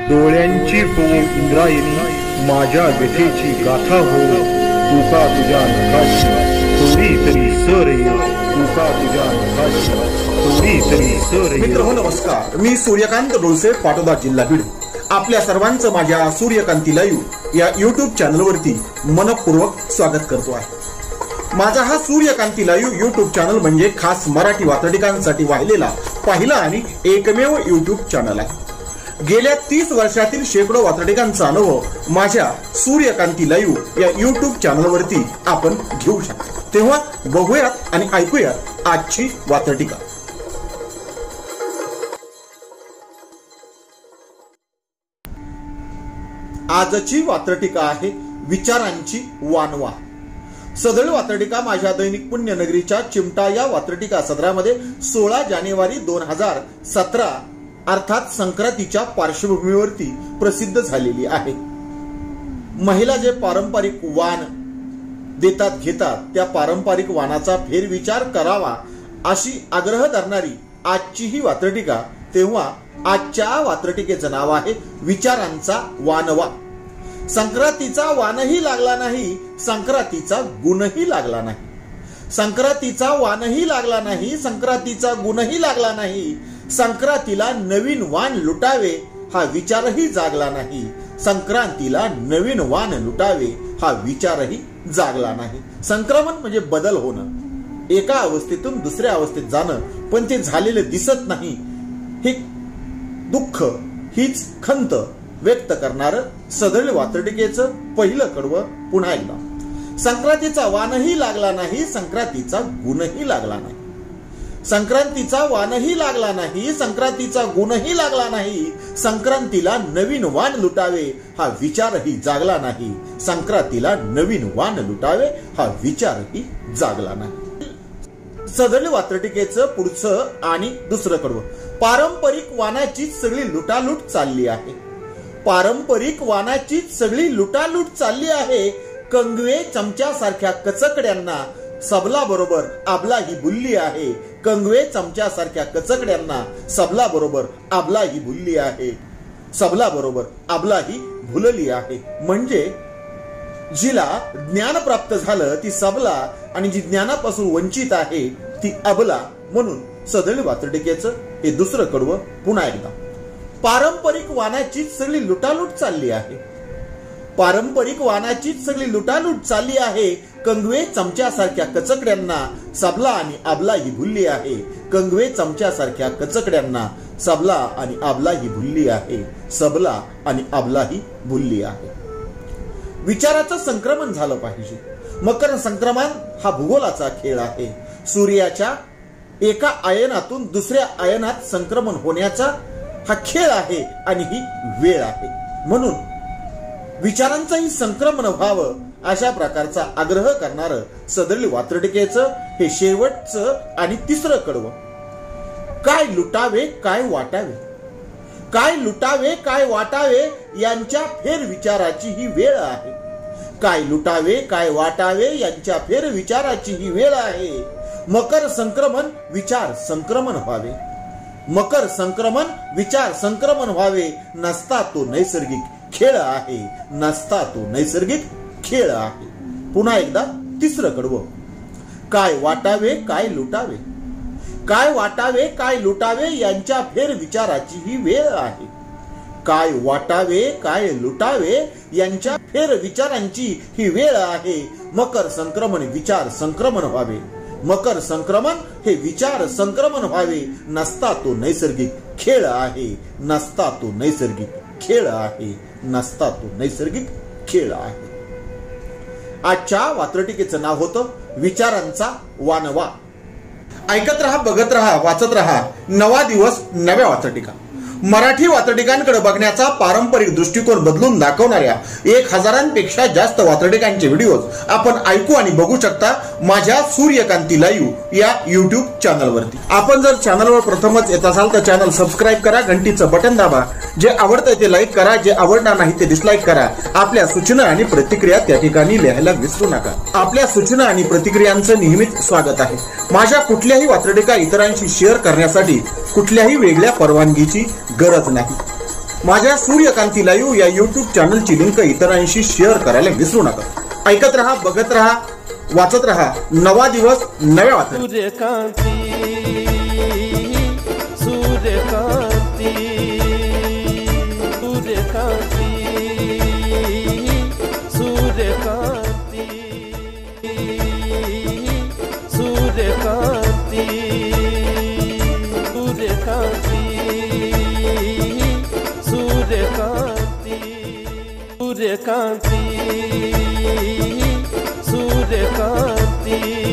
डोळ्यांची हो इंद्रायणी माझ्या व्यथेची गाथा हो, तुका तुझ्या नखाची थोडी तरी सर ये, तुका तुझ्या नखाची थोडी तरी सर ये. मित्र हो नमस्कार, मी सूर्यकांत डोळसे, पाटोदा, जिल्हा बीड. आपल्या सर्वांचं माझ्या सूर्यकांती लाईव्ह या युट्यूब चॅनलवरती मनपूर्वक स्वागत करतो आहे. माझा हा सूर्यकांती लाईव्ह युट्यूब चॅनल म्हणजे खास मराठी वात्रटिकांसाठी वाहिलेला पहिला आणि एकमेव युट्यूब चॅनल आहे. गेल्या 30 वर्षातील शेकडो वात्रटिकांचा अनुभव माझ्या सूर्यकांती लाईव्ह या युट्यूब चॅनलवरती आपण घेऊ शकता. तेव्हा बघूयात आणि ऐकूयात आजची वात्रटिका. आजची वात्रटिका आहे विचारांची वानवा. सदळ वात्रटिका माझ्या दैनिक पुण्यनगरीच्या चिमटा या वात्रटिका सदरामध्ये 16 जानेवारी 2017 अर्थात संक्रांतीच्या पार्श्वभूमीवरती प्रसिद्ध झालेली आहे. महिला जे पारंपरिक वाण देतात घेतात त्या पारंपरिक वाणाचा फेरविचार करावा अशी आग्रह धरणारी आजची ही वात्रटिका. तेव्हा आजच्या वात्रटिकेचं नाव आहे विचारांचा वानवा. संक्रांतीचा वाणही लागला नाही, संक्रांतीचा गुणही लागला नाही. संक्रांतीचा वाणही लागला नाही, संक्रांतीचा गुणही लागला नाही. संक्रांतीला नवीन वाण लुटावे हा विचारही जागला नाही. संक्रांतीला नवीन वाण लुटावे हा विचारही जागला नाही. संक्रमण म्हणजे बदल होणं, एका अवस्थेतून दुसऱ्या अवस्थेत जाणं, पण ते झालेले दिसत नाही. हे दुःख, हीच खंत व्यक्त करणार सदळ वात्रटिकेचं पहिलं कडवं पुन्हा एकदा. संक्रांतीचा वाणही लागला नाही, संक्रांतीचा गुणही लागला नाही. संक्रांतीचा वाणही लागला नाही, संक्रांतीचा गुणही लागला नाही. संक्रांतीला नवीन वाण लुटावे हा विचारही जागला नाही. संक्रांतीला नवीन वाण लुटावे हा विचारही जागला नाही. सदळ वात्रटिकेचं पुढचं आणि दुसरं कडवं. पारंपरिक वाणाची सगळी लुटालूट चालली आहे. पारंपरिक वाणाची सगळी लुटालूट चालली आहे. कंगवे चमच्यासारख्या कचकड्यांना सबला बरोबर आबला ही भुलली आहे. कंगवे चमच्यासारख्या कचकड्यांना सबला बरोबर आबला ही भुलली आहे. सबला बरोबर आबला ही भुलली आहे. म्हणजे जिला ज्ञान प्राप्त झालं ती सबला आणि जी ज्ञानापासून वंचित आहे ती अबला. म्हणून सदळ वात्रटिकेचं हे दुसरं कडवं पुन्हा एकदा. पारंपरिक वाणाची सगळी लुटालूट चालली आहे. पारंपरिक वाणाची सगळी लुटालूट चालली आहे. कंगवे चमच्यासारख्या कचकड्यांना सबला आणि आबला ही भुलली आहे. कंगवे चमच्यासारख्या कचकड्यांना सबला आणि आबला ही भुलली आहे. सबला आणि आबला ही भुलली आहे. विचाराचं संक्रमण झालं पाहिजे. मकर संक्रमण हा भूगोलाचा खेळ आहे. सूर्याच्या एका आयनातून दुसऱ्या आयनात संक्रमण होण्याचा हा खेळ आहे आणि ही वेळ आहे. म्हणून विचारांचंही संक्रमण व्हावं अशा प्रकारचा आग्रह करणार सदळ वात्रटिकेचं हे शेवटचं आणि तिसरं कडवं. काय लुटावे काय वाटावे, काय लुटावे काय वाटावे यांच्या फेरविचाराची ही वेळ आहे. काय लुटावे काय वाटावे यांच्या फेरविचाराची ही वेळ आहे. मकर संक्रमण विचार संक्रमण व्हावे. मकर संक्रमण विचार संक्रमण व्हावे. नसता तो नैसर्गिक खेळ आहे. नसता तो नैसर्गिक खेळ आहे. पुन्हा एकदा तिसरं कडवं. काय वाटावे काय लुटावे, काय वाटावे काय लुटावे यांच्या फेरविचाराची ही वेळ आहे. काय वाटावे काय लुटावे यांच्या फेरविचारांची ही वेळ आहे. मकर संक्रमण विचार संक्रमण व्हावे. मकर संक्रमण हे विचार संक्रमण व्हावे. नसता तो नैसर्गिक खेळ आहे. नसता तो नैसर्गिक खेळ आहे. नसता तो नैसर्गिक खेळ आहे. आजच्या वात्रटिकेचं नाव होतं विचारांचा वानवा. ऐकत रहा, बघत रहा, वाचत रहा. नवा दिवस नव्या वात्रटिका. मराठी वात्रटिकांकडे बघण्याचा पारंपरिक दृष्टिकोन बदलून दाखवणाऱ्या 1000पेक्षा जास्त वात्रटिकांचे व्हिडिओज आपण ऐकू आणि बघू शकता माझ्या सूर्यकांती लाईव्ह या युट्यूब चॅनलवरती. आपण जर चॅनलवर प्रथमच येत असाल तर चॅनल सबस्क्राईब करा, घंटीचं बटन दाबा. जे आवडतंय ते लाईक करा, जे आवडणार नाही ते डिसलाईक करा. आपल्या सूचना आणि प्रतिक्रिया त्या ठिकाणी लिहायला विसरू नका. आपल्या सूचना आणि प्रतिक्रियांचं नेहमीच स्वागत आहे. माझ्या कुठल्याही वात्रटिका इतरांशी शेअर करण्यासाठी कुठल्याही वेगळ्या परवानगीची गरज नाही. माझ्या सूर्यकांती लाईव्ह या युट्यूब चॅनलची लिंक इतरांशी शेअर करायला विसरू नका। ऐकत रहा, बघत रहा, वाचत रहा। नवा दिवस नव्या वातडी। सूर्यकांती सूर्यकांती सूर्यकांती सूर्यकांती सूर्यकांती सूर्यकांती सूर्यकांती सूर्यकांती सूर्यकांती